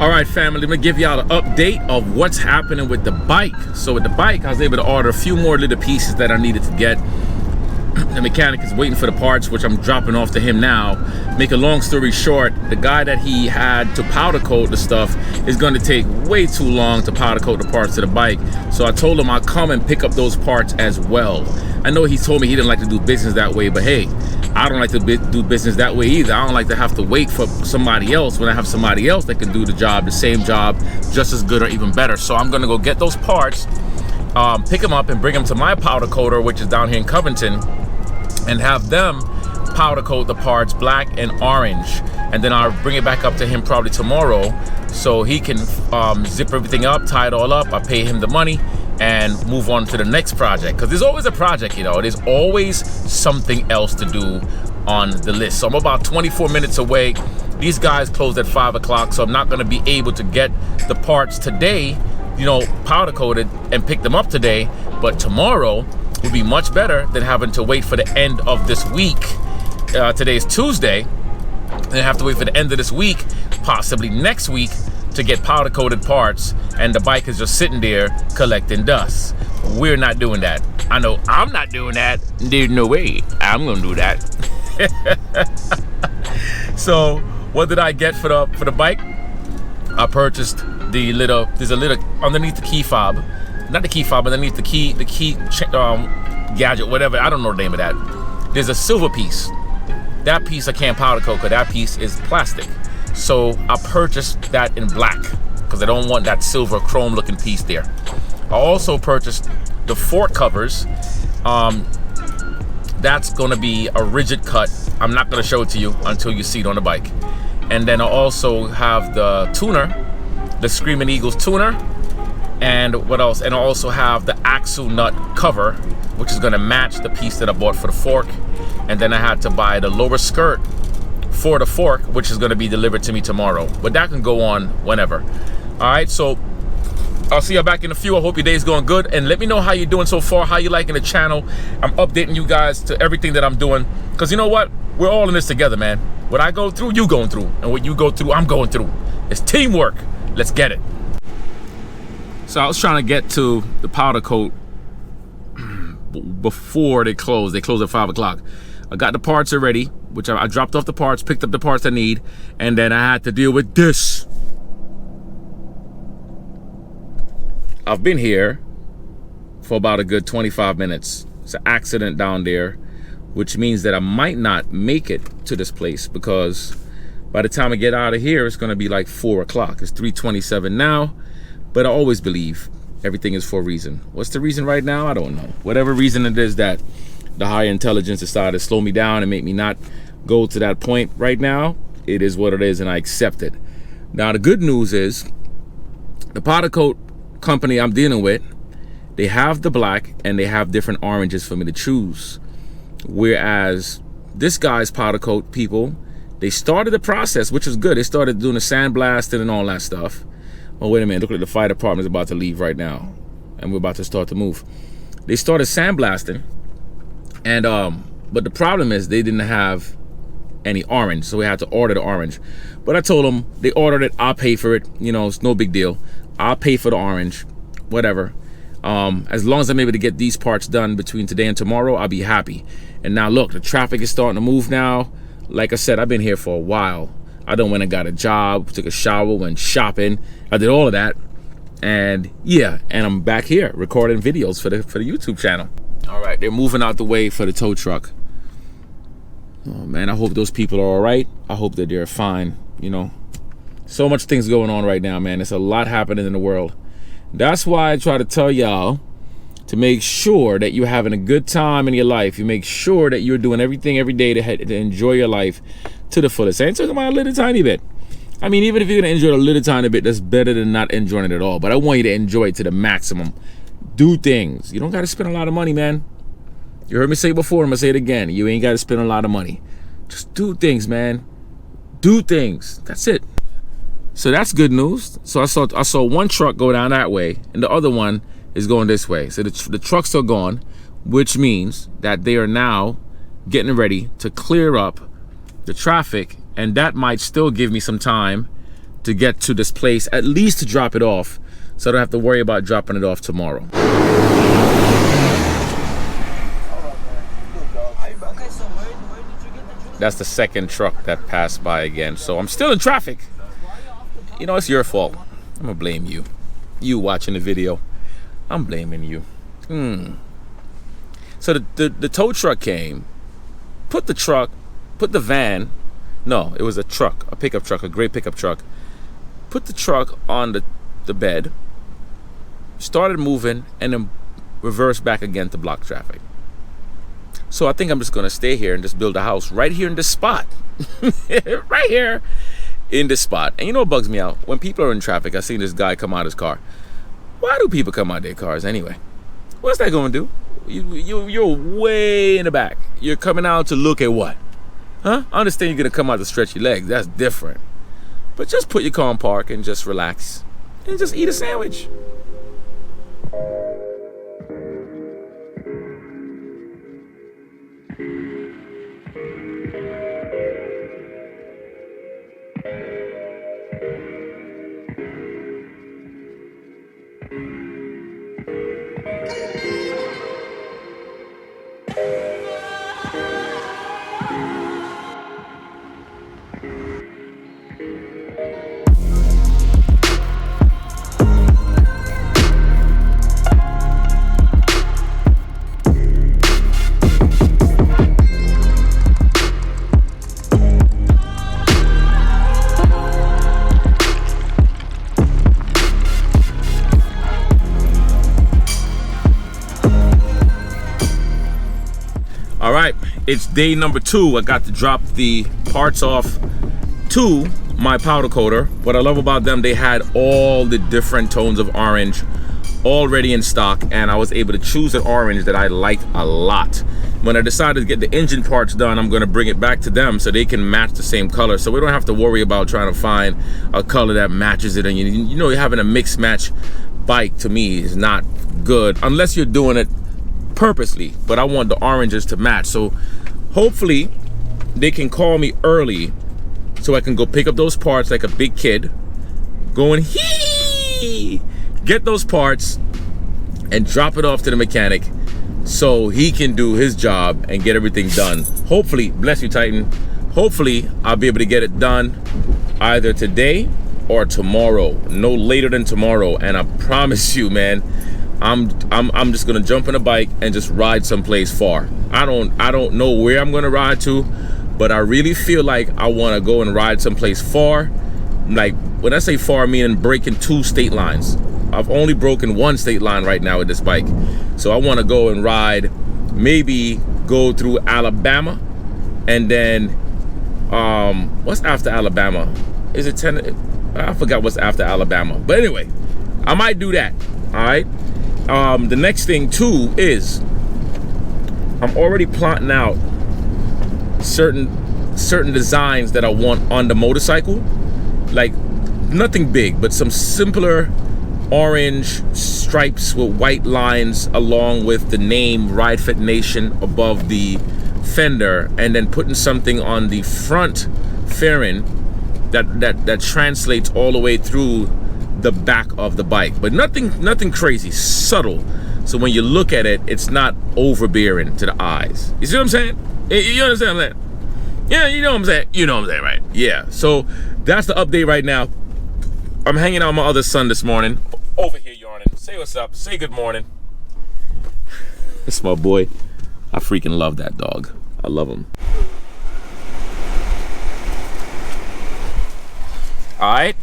All right, family, let me give y'all an update of what's happening with the bike. So with the bike, I was able to order a few more little pieces that I needed to get. The mechanic is waiting for the parts, which I'm dropping off to him now. Make a long story short, the guy that he had to powder coat the stuff is going to take way too long to powder coat the parts to the bike. So I told him I'll come and pick up those parts as well. I know he told me he didn't like to do business that way, but hey, I don't like to do business that way either. I don't like to have to wait for somebody else when I have somebody else that can do the job, the same job, just as good or even better. So I'm gonna go get those parts, pick them up and bring them to my powder coater, which is down here in Covington, and have them powder coat the parts black and orange. And then I'll bring it back up to him probably tomorrow so he can zip everything up, tie it all up. I pay him the money and move on to the next project, because there's always a project, you know. There's always something else to do on the list. So I'm about 24 minutes away. These guys closed at 5 o'clock, so I'm not going to be able to get the parts today, you know, powder coated and pick them up today. But tomorrow will be much better than having to wait for the end of this week. Today is Tuesday, and I have to wait for the end of this week, possibly next week, to get powder coated parts, and the bike is just sitting there collecting dust. We're not doing that. I know I'm not doing that. There's no way I'm gonna do that. So what did I get for the bike? I purchased the little, there's a little underneath the key fob, not the key fob, but underneath the key gadget, whatever, I don't know the name of that. There's a silver piece. That piece I can't powder coat because that piece is plastic. So I purchased that in black because I don't want that silver chrome looking piece there. I also purchased the fork covers. That's gonna be a rigid cut. I'm not gonna show it to you until you see it on the bike. And then I also have the tuner, the Screaming Eagles tuner. And what else? And I also have the axle nut cover, which is gonna match the piece that I bought for the fork. And then I had to buy the lower skirt for the fork, which is gonna be delivered to me tomorrow. But that can go on whenever. All right, so I'll see you back in a few. I hope your day's going good. And let me know how you're doing so far, how you liking the channel. I'm updating you guys to everything that I'm doing. Because you know what? We're all in this together, man. What I go through, you going through. And what you go through, I'm going through. It's teamwork. Let's get it. So I was trying to get to the powder coat before they close. They close at 5 o'clock. I got the parts already, which I dropped off the parts, picked up the parts I need, and then I had to deal with this. I've been here for about a good 25 minutes. It's an accident down there, which means that I might not make it to this place because by the time I get out of here, it's gonna be like 4 o'clock. It's 3:27 now, but I always believe everything is for a reason. What's the reason right now? I don't know. Whatever reason it is that the higher intelligence decided to slow me down and make me not go to that point right now, it is what it is, and I accept it. Now, the good news is the powder coat company I'm dealing with, they have the black and they have different oranges for me to choose. Whereas this guy's powder coat people, they started the process, which is good. They started doing the sandblasting and all that stuff. Oh, wait a minute, look like the fire department is about to leave right now. And we're about to start to move. They started sandblasting. And but the problem is they didn't have any orange, so we had to order the orange. But I told them they ordered it, I'll pay for it. You know, it's no big deal. I'll pay for the orange, whatever. As long as I'm able to get these parts done between today and tomorrow, I'll be happy. And now look, the traffic is starting to move now. Like I said, I've been here for a while. I done went and got a job, took a shower, went shopping. I did all of that. And yeah, and I'm back here recording videos for the YouTube channel. All right, they're moving out the way for the tow truck. Oh man, I hope those people are all right. I hope that they're fine, you know. So much things going on right now, man. There's a lot happening in the world. That's why I try to tell y'all to make sure that you're having a good time in your life. You make sure that you're doing everything every day to enjoy your life to the fullest. I ain't talking about a little tiny bit. I mean, even if you're gonna enjoy it a little tiny bit, that's better than not enjoying it at all. But I want you to enjoy it to the maximum. Do things. You don't gotta spend a lot of money, man. You heard me say it before, I'm gonna say it again. You ain't gotta spend a lot of money. Just do things, man. Do things. That's it. So that's good news. So I saw one truck go down that way, and the other one is going this way. So the trucks are gone, which means that they are now getting ready to clear up the traffic, and that might still give me some time to get to this place, at least to drop it off, so I don't have to worry about dropping it off tomorrow. That's the second truck that passed by again. So I'm still in traffic. You know, it's your fault. I'm gonna blame you. You watching the video. I'm blaming you. So the tow truck came, put the van, no, it was a truck, a pickup truck, a gray pickup truck, put the truck on the bed, started moving, and then reversed back again to block traffic. So I think I'm just gonna stay here and just build a house right here in this spot. Right here in this spot. And you know what bugs me out? When people are in traffic, I seen this guy come out of his car. Why do people come out of their cars anyway? What's that gonna do? You're way in the back. You're coming out to look at what? Huh? I understand you're gonna come out to stretch your legs. That's different. But just put your car in park and just relax. And just eat a sandwich. All right, it's day number 2. I got to drop the parts off to my powder coater. What I love about them, they had all the different tones of orange already in stock, and I was able to choose an orange that I liked a lot. When I decided to get the engine parts done, I'm gonna bring it back to them so they can match the same color, so we don't have to worry about trying to find a color that matches it. And you know, having a mix match bike to me is not good unless you're doing it purposely, but I want the oranges to match. So hopefully they can call me early so I can go pick up those parts like a big kid, going get those parts and drop it off to the mechanic so he can do his job and get everything done. Hopefully, bless you Titan, hopefully I'll be able to get it done either today or tomorrow, no later than tomorrow. And I promise you, man, I'm just gonna jump on a bike and just ride someplace far. I don't know where I'm gonna ride to, but I really feel like I want to go and ride someplace far. Like, when I say far, meaning breaking 2 state lines. I've only broken 1 state line right now with this bike, so I want to go and ride, maybe go through Alabama, and then what's after Alabama? Is it 10? I forgot what's after Alabama, but anyway, I might do that. All right. The next thing too is I'm already plotting out certain designs that I want on the motorcycle. Like, nothing big, but some simpler orange stripes with white lines along with the name Ride Fit Nation above the fender, and then putting something on the front fairing that translates all the way through the back of the bike, but nothing crazy, subtle, so when you look at it, it's not overbearing to the eyes. You see what I'm saying? You understand what I'm saying? Yeah, you know what I'm saying? You know what I'm saying, right? Yeah, so that's the update right now. I'm hanging out with my other son this morning, over here yarning. Say what's up, say good morning. It's my boy. I freaking love that dog. I love him. All right.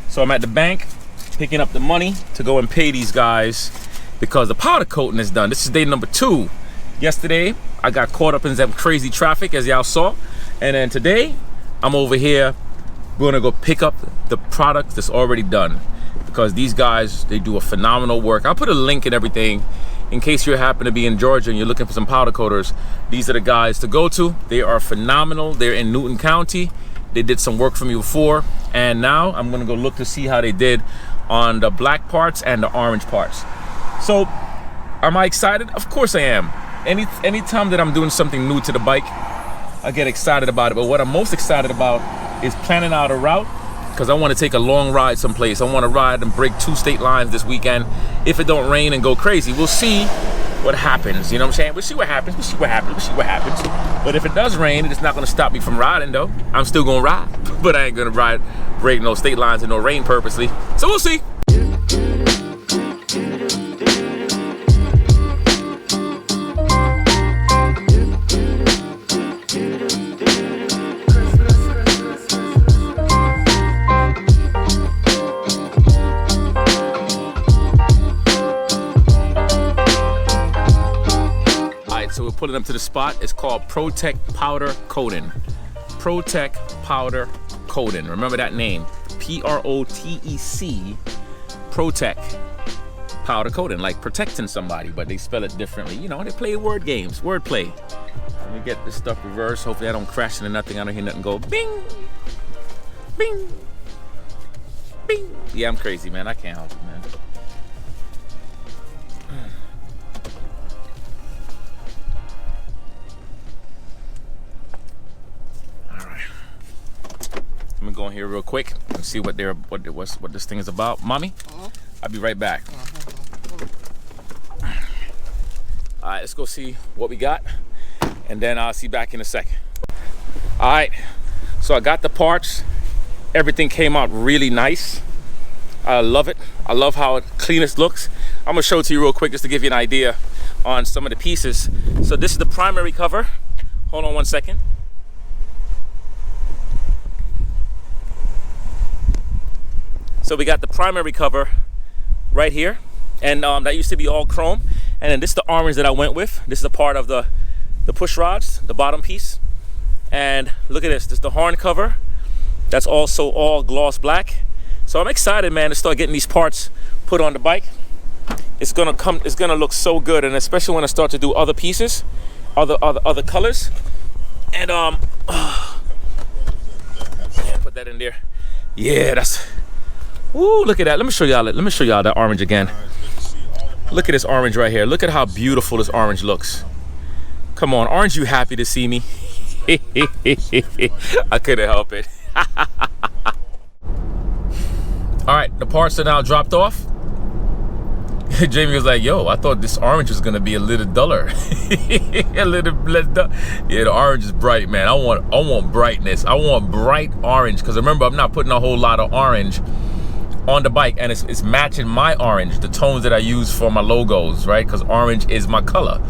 So I'm at the bank picking up the money to go and pay these guys because the powder coating is done. This is day number 2. Yesterday, I got caught up in some crazy traffic, as y'all saw. And then today, I'm over here. We're gonna go pick up the product that's already done because these guys, they do a phenomenal work. I'll put a link and everything in case you happen to be in Georgia and you're looking for some powder coaters. These are the guys to go to. They are phenomenal. They're in Newton County. They did some work for me before, and now I'm gonna go look to see how they did on the black parts and the orange parts. So, am I excited? Of course I am. Anytime that I'm doing something new to the bike, I get excited about it. But what I'm most excited about is planning out a route because I want to take a long ride someplace. I want to ride and break 2 state lines this weekend. If it don't rain and go crazy, we'll see what happens. You know what I'm saying? We'll see what happens. We'll see what happens. We'll see what happens. But if it does rain, it's not going to stop me from riding, though. I'm still going to ride, but I ain't going to break no state lines in no rain purposely. So we'll see. So we're pulling up to the spot. It's called Protect Powder Coating. Protect Powder Coating. Remember that name. P-R-O-T-E-C. Protect Powder Coating. Like protecting somebody, but they spell it differently. You know, they play word games, word play. Let me get this stuff reversed. Hopefully I don't crash into nothing. I don't hear nothing go bing, bing, bing. Yeah, I'm crazy, man. I can't help it, man. Let me go in here real quick and see what this thing is about. Mommy, I'll be right back. All right, let's go see what we got, and then I'll see you back in a second. All right, so I got the parts. Everything came out really nice. I love it. I love how clean it looks. I'm gonna show it to you real quick just to give you an idea on some of the pieces. So this is the primary cover. Hold on one second. So we got the primary cover right here, and that used to be all chrome. And then this is the orange that I went with. This is a part of the push rods, the bottom piece. And look at this. This is the horn cover. That's also all gloss black. So I'm excited, man, to start getting these parts put on the bike. It's gonna look so good, and especially when I start to do other pieces, other colors. And yeah, put that in there. Yeah, that's. Ooh, look at that. Let me show y'all that orange again. Look at this orange right here. Look at how beautiful this orange looks. Come on, aren't you happy to see me? I couldn't help it. All right, the parts are now dropped off. Jamie was like, yo, I thought this orange was gonna be a little duller. A little less dull. Yeah, the orange is bright, man. I want brightness. I want bright orange, because remember, I'm not putting a whole lot of orange on the bike, and it's matching my orange, the tones that I use for my logos, right? Because orange is my color.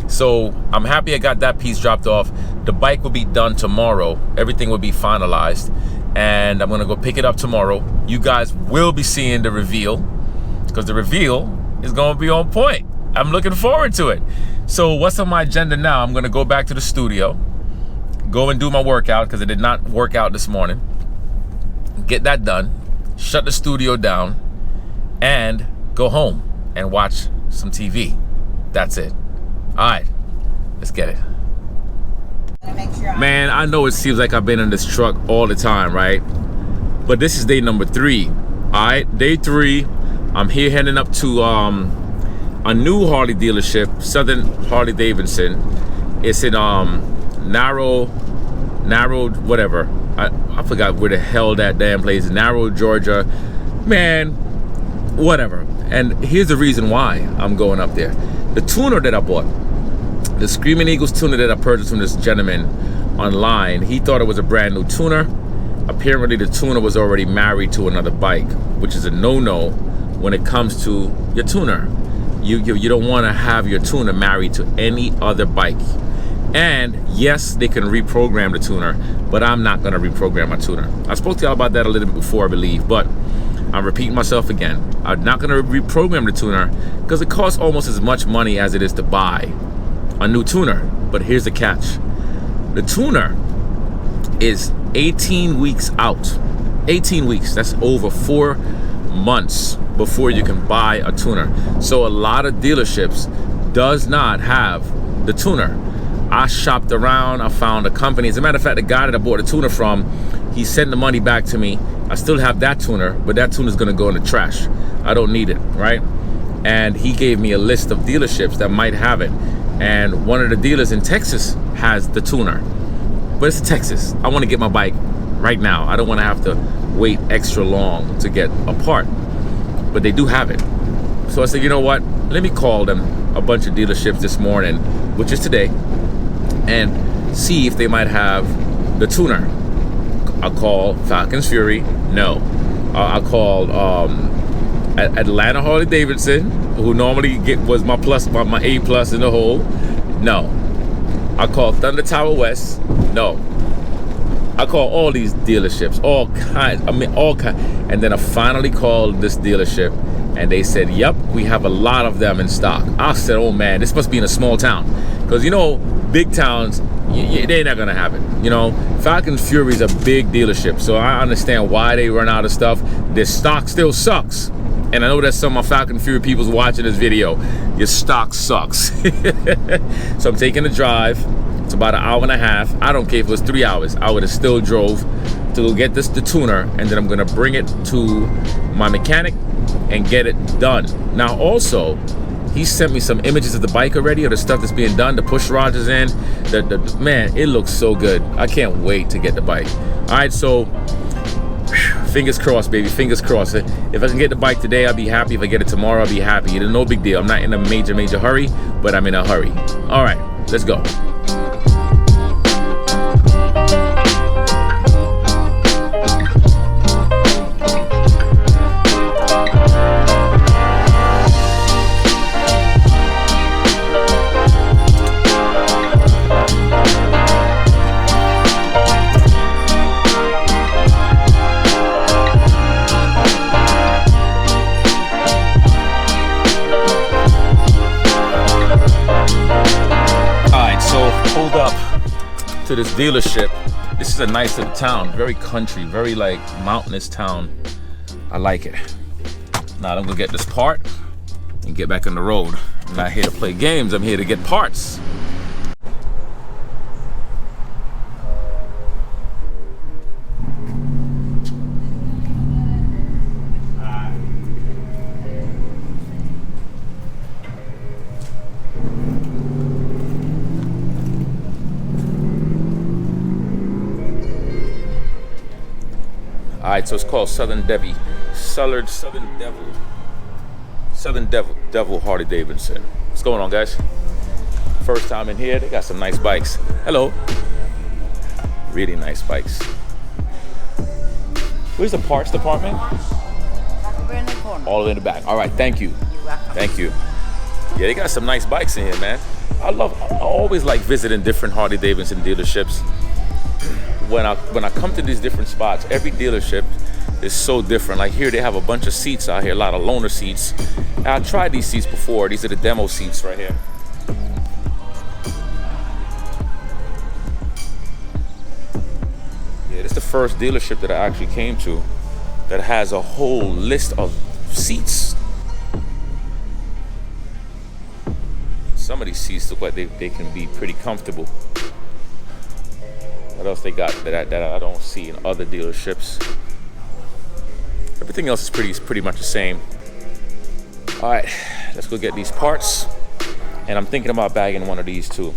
So I'm happy I got that piece dropped off. The bike will be done tomorrow. Everything will be finalized, and I'm gonna go pick it up tomorrow. You guys will be seeing the reveal, because the reveal is gonna be on point. I'm looking forward to it. So what's on my agenda now? I'm gonna go back to the studio, go and do my workout, because I did not work out this morning. Get that done, shut the studio down, and go home and watch some TV. That's it. All right, let's get it. Man, I know it seems like I've been in this truck all the time, right? But this is day number 3. All right, day 3. I'm here heading up to a new Harley dealership, Southern Harley Davidson. It's in Narrow, whatever. I forgot where the hell that damn place is. Narrow, Georgia. Man, whatever. And here's the reason why I'm going up there. The tuner that I bought, the Screaming Eagles tuner that I purchased from this gentleman online, he thought it was a brand new tuner. Apparently the tuner was already married to another bike, which is a no-no when it comes to your tuner. You don't want to have your tuner married to any other bike. And yes, they can reprogram the tuner, but I'm not going to reprogram my tuner. I spoke to y'all about that a little bit before, I believe, but I'm repeating myself again. I'm not going to reprogram the tuner because it costs almost as much money as it is to buy a new tuner. But here's the catch. The tuner is 18 weeks out. 18 weeks. That's over 4 months before you can buy a tuner. So a lot of dealerships does not have the tuner. I shopped around, I found a company. As a matter of fact, the guy that I bought the tuner from, he sent the money back to me. I still have that tuner, but that tuner is gonna go in the trash. I don't need it, right? And he gave me a list of dealerships that might have it. And one of the dealers in Texas has the tuner. But it's Texas. I wanna get my bike right now. I don't want to have to wait extra long to get a part, but they do have it. So I said, you know what? Let me call them, a bunch of dealerships this morning, which is today, and see if they might have the tuner. I called Falcon's Fury. No. I called Atlanta Harley Davidson, who normally was my A plus in the hole. No. I called Thunder Tower West. No. I called all these dealerships, all kinds. And then I finally called this dealership, and they said, yep, we have a lot of them in stock. I said, oh man, this must be in a small town. Because, you know, big towns, they're not going to have it. You know, Falcon Fury is a big dealership, so I understand why they run out of stuff. Their stock still sucks. And I know that some of my Falcon Fury people's watching this video. Your stock sucks. So I'm taking a drive. It's about an hour and a half. I don't care if it was 3 hours. I would have still drove to go get the tuner, and then I'm going to bring it to my mechanic and get it done. Now, also, he sent me some images of the bike already, or the stuff that's being done. The push rods is in. Man, it looks so good. I can't wait to get the bike. All right, so fingers crossed, baby. Fingers crossed. If I can get the bike today, I'll be happy. If I get it tomorrow, I'll be happy. It's no big deal. I'm not in a major hurry, but I'm in a hurry. All right, let's go. To this dealership. This is a nice little town, very country, very like mountainous town. I like it. Now I'm gonna get this part and get back on the road. I'm not here to play games, I'm here to get parts. All right, so it's called Southern Devil Harley Davidson. What's going on, guys? First time in here. They got some nice bikes. Hello. Really nice bikes. Where's the parts department? All the way in the back. All right, thank you. You're welcome. Thank you. Yeah, they got some nice bikes in here, man. I always like visiting different Harley Davidson dealerships. When I come to these different spots, every dealership is so different. Like here, they have a bunch of seats out here, a lot of loaner seats. And I tried these seats before. These are the demo seats right here. Yeah, this is the first dealership that I actually came to that has a whole list of seats. Some of these seats look like they can be pretty comfortable. What else they got that I don't see in other dealerships? Everything else is pretty much the same. All right, let's go get these parts. And I'm thinking about bagging one of these too.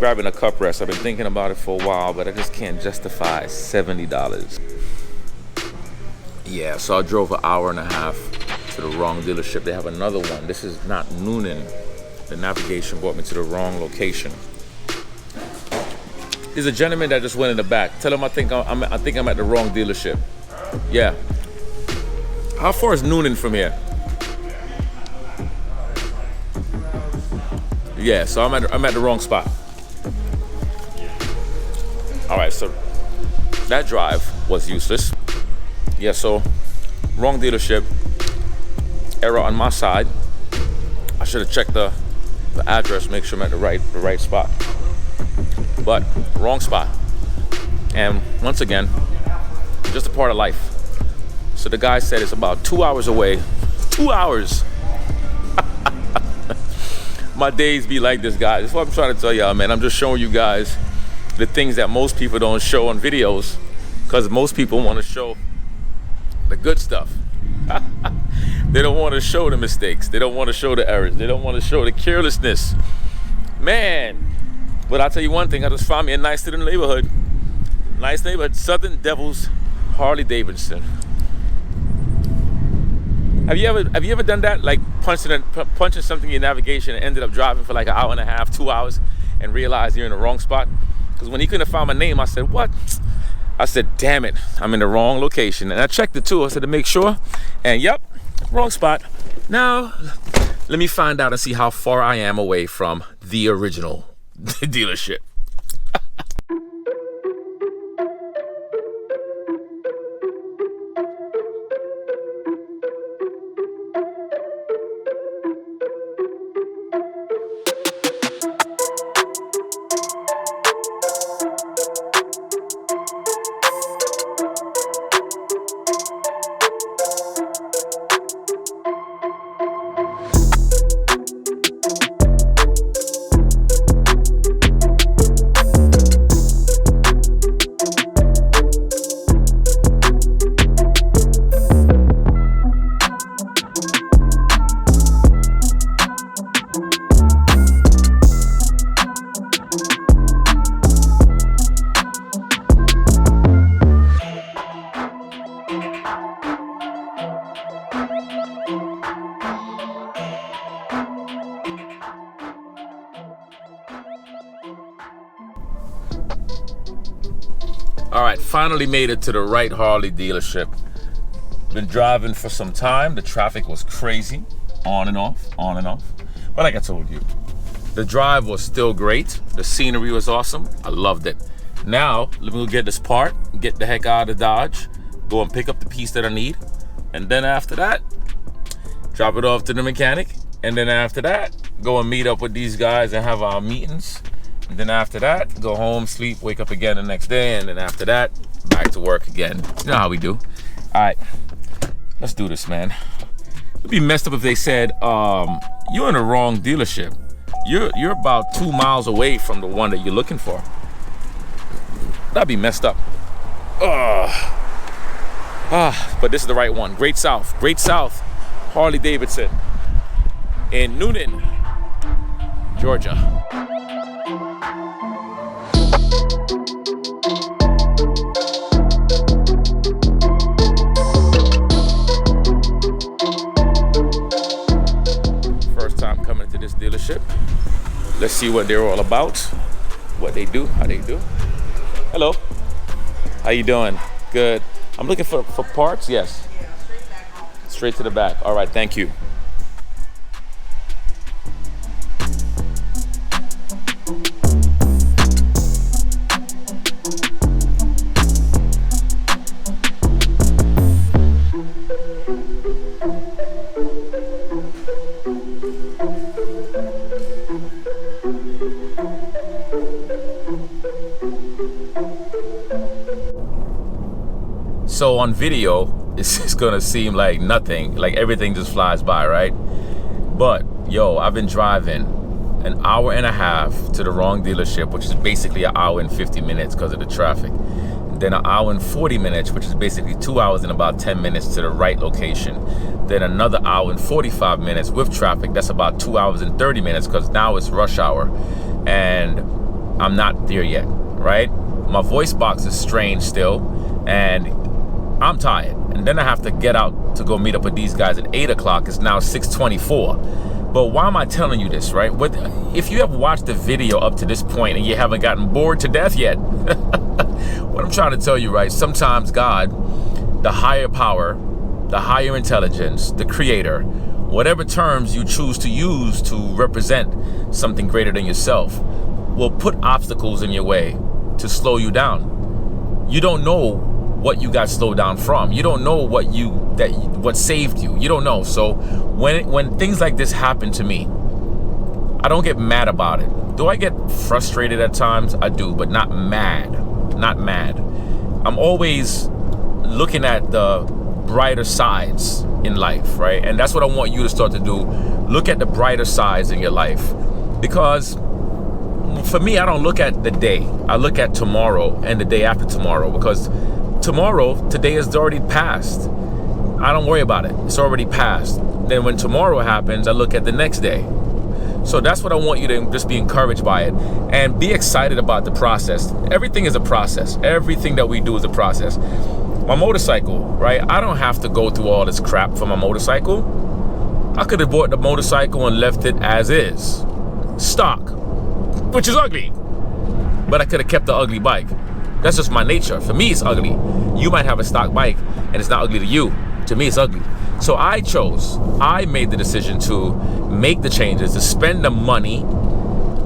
Grabbing a cup rest. I've been thinking about it for a while, but I just can't justify $70. Yeah, so I drove an hour and a half to the wrong dealership. They have another one. This is not Noonan. The navigation brought me to the wrong location. There's a gentleman that just went in the back. Tell him I think I'm at the wrong dealership. Yeah. How far is Noonan from here? Yeah, so I'm at the wrong spot. All right, so that drive was useless. Yeah, so wrong dealership. Error on my side. I should have checked the address, make sure I'm at the right spot. But wrong spot. And once again, just a part of life. So the guy said it's about 2 hours away. 2 hours. My days be like this, guys. That's what I'm trying to tell y'all, man. I'm just showing you guys the things that most people don't show on videos, because most people want to show the good stuff. They don't want to show the mistakes. They don't want to show the errors. They don't want to show the carelessness. Man, But I'll tell you one thing, I just found me a nice little neighborhood. Nice neighborhood, Southern Devils, Harley Davidson. Have you ever done that? Like punching something in your navigation and ended up driving for like an hour and a half, 2 hours, and realized you're in the wrong spot? Because when he couldn't find my name, I said, what? I said, damn it, I'm in the wrong location. And I checked it too, I said to make sure. And yep, wrong spot. Now, let me find out and see how far I am away from the original dealership. All right, finally made it to the right Harley dealership. Been driving for some time. The traffic was crazy, on and off. But like I told you, the drive was still great. The scenery was awesome. I loved it. Now, let me go get this part, get the heck out of Dodge, go and pick up the piece that I need. And then after that, drop it off to the mechanic. And then after that, go and meet up with these guys and have our meetings. And then after that, go home, sleep, wake up again the next day. And then after that, back to work again. You know how we do. All right, let's do this, man. It'd be messed up if they said, you're in the wrong dealership. You're about 2 miles away from the one that you're looking for. That'd be messed up. But this is the right one. Great South, Harley Davidson in Noonan, Georgia. First time coming to this dealership. Let's see what they're all about, what they do, how they do. Hello, how you doing? Good. I'm looking for parts, yes. Straight to the back. All right, thank you. So on video, it's gonna seem like nothing, like everything just flies by, right? But yo, I've been driving an hour and a half to the wrong dealership, which is basically an hour and 50 minutes because of the traffic. Then an hour and 40 minutes, which is basically 2 hours and about 10 minutes to the right location. Then another hour and 45 minutes with traffic. That's about 2 hours and 30 minutes because now it's rush hour and I'm not there yet, right? My voice box is strange still and I'm tired. And then I have to get out to go meet up with these guys at 8 o'clock. It's now 6:24. But why am I telling you this, right? If you have watched the video up to this point and you haven't gotten bored to death yet, what I'm trying to tell you, right? Sometimes God, the higher power, the higher intelligence, the creator, whatever terms you choose to use to represent something greater than yourself, will put obstacles in your way to slow you down. You don't know what you got slowed down from. You don't know what saved you. You don't know. So when things like this happen to me, I don't get mad about it. Do I get frustrated at times? I do, but not mad. Not mad. I'm always looking at the brighter sides in life, right? And that's what I want you to start to do. Look at the brighter sides in your life. Because for me, I don't look at the day. I look at tomorrow and the day after tomorrow, because today is already past. I don't worry about it. It's already past. Then when tomorrow happens, I look at the next day. So that's what I want you to just be encouraged by it and be excited about the process. Everything is a process. Everything that we do is a process. My motorcycle, right? I don't have to go through all this crap for my motorcycle. I could have bought the motorcycle and left it as is, stock, which is ugly. But I could have kept the ugly bike. That's just my nature. For me, it's ugly. You might have a stock bike and it's not ugly to you. To me, it's ugly. So I made the decision to make the changes, to spend the money,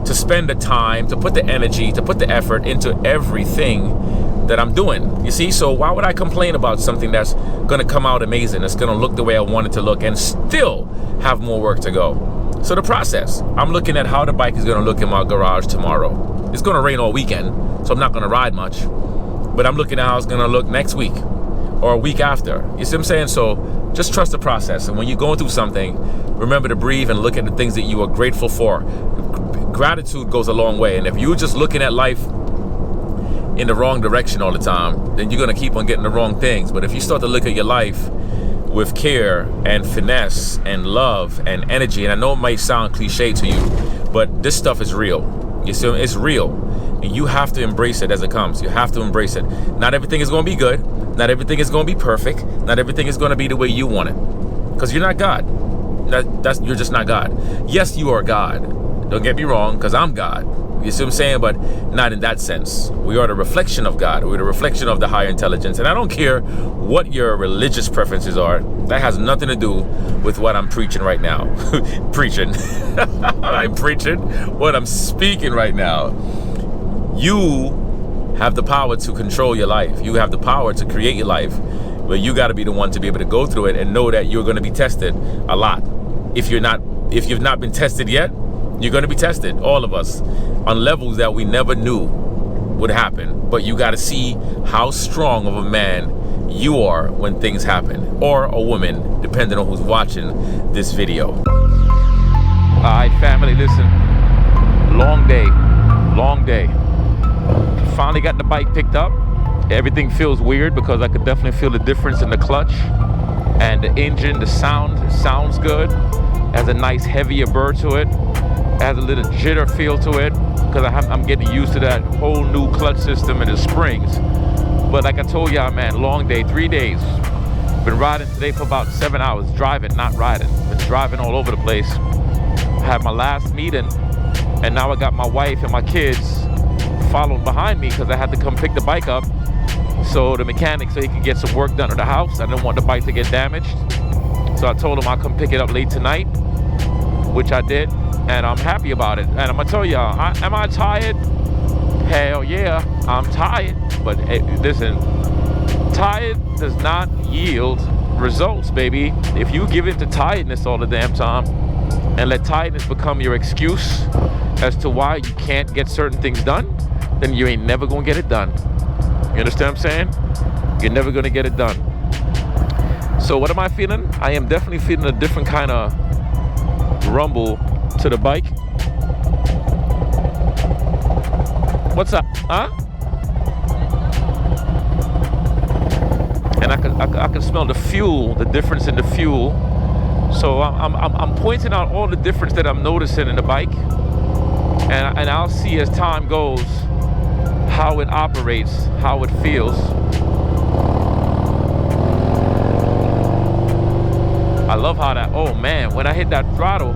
to spend the time, to put the energy, to put the effort into everything that I'm doing. You see, so why would I complain about something that's going to come out amazing, that's going to look the way I want it to look, and still have more work to go? So the process, I'm looking at how the bike is going to look in my garage tomorrow. It's going to rain all weekend, so I'm not going to ride much. But I'm looking at how it's going to look next week or a week after. You see what I'm saying? So just trust the process. And when you're going through something, remember to breathe and look at the things that you are grateful for. Gratitude goes a long way. And if you're just looking at life in the wrong direction all the time, then you're going to keep on getting the wrong things. But if you start to look at your life with care and finesse and love and energy, and I know it might sound cliche to you, but this stuff is real. You see, it's real. And you have to embrace it as it comes. You have to embrace it. Not everything is going to be good. Not everything is going to be perfect. Not everything is going to be the way you want it. Because you're not God. You're just not God. Yes, you are God. Don't get me wrong, because I'm God. You see what I'm saying? But not in that sense. We are the reflection of God. We're the reflection of the higher intelligence. And I don't care what your religious preferences are. That has nothing to do with what I'm preaching right now. Preaching. I'm preaching what I'm speaking right now. You have the power to control your life. You have the power to create your life. But you got to be the one to be able to go through it and know that you're going to be tested a lot. If you've not been tested yet, you're going to be tested, all of us, on levels that we never knew would happen. But you got to see how strong of a man you are when things happen, or a woman, depending on who's watching this video. All right, family, listen. Long day. Finally got the bike picked up. Everything feels weird because I could definitely feel the difference in the clutch and the engine. The sound sounds good. Has a nice heavier burr to it. Has a little jitter feel to it because I'm getting used to that whole new clutch system and the springs. But like I told y'all, man, long day, 3 days. Been riding today for about 7 hours. Driving, not riding. Been driving all over the place. Had my last meeting, and now I got my wife and my kids following behind me because I had to come pick the bike up. So the mechanic, so he could get some work done at the house. I didn't want the bike to get damaged. So I told him I'll come pick it up late tonight, which I did. And I'm happy about it. And I'm gonna tell y'all, am I tired? Hell yeah, I'm tired. But hey, listen, tired does not yield results, baby. If you give in to tiredness all the damn time and let tiredness become your excuse as to why you can't get certain things done, then you ain't never gonna get it done. You understand what I'm saying? You're never gonna get it done. So what am I feeling? I am definitely feeling a different kind of rumble to the bike. What's up? Huh? And I can smell the fuel, the difference in the fuel. So I'm pointing out all the difference that I'm noticing in the bike, and I'll see as time goes how it operates, how it feels. I love how that, oh man, when I hit that throttle,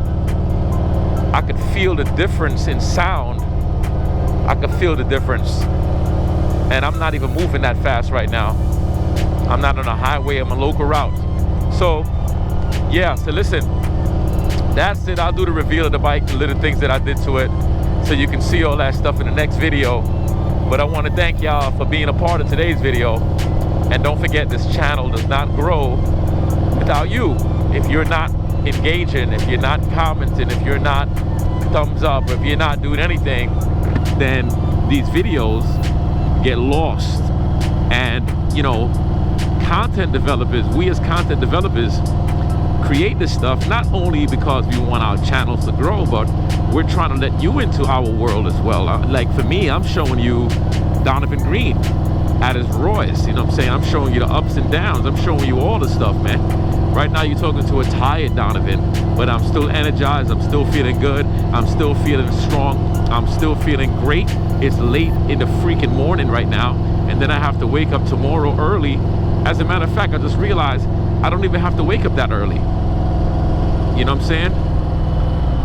I could feel the difference in sound. I could feel the difference. And I'm not even moving that fast right now. I'm not on a highway, I'm a local route. So, yeah, so listen, that's it. I'll do the reveal of the bike, the little things that I did to it, so you can see all that stuff in the next video. But I want to thank y'all for being a part of today's video. And don't forget, this channel does not grow without you. If you're not engaging, if you're not commenting, if you're not thumbs up, if you're not doing anything, then these videos get lost. And, you know, content developers, we as content developers create this stuff not only because we want our channels to grow, but we're trying to let you into our world as well. Like for me, I'm showing you Donovan Green at his rawest, you know what I'm saying? I'm showing you the ups and downs. I'm showing you all the stuff, man. Right now you're talking to a tired Donovan, but I'm still energized. I'm still feeling good. I'm still feeling strong. I'm still feeling great. It's late in the freaking morning right now, and then I have to wake up tomorrow early. As a matter of fact, I just realized I don't even have to wake up that early. You know what I'm saying?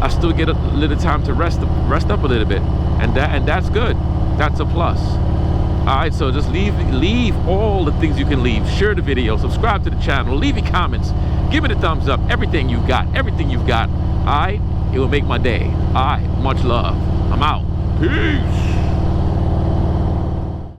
I still get a little time to rest up a little bit, and that's good. That's a plus. All right, so just leave all the things you can leave. Share the video, subscribe to the channel, leave your comments, give it a thumbs up. Everything you've got. All right, it will make my day. All right, much love. I'm out. Peace.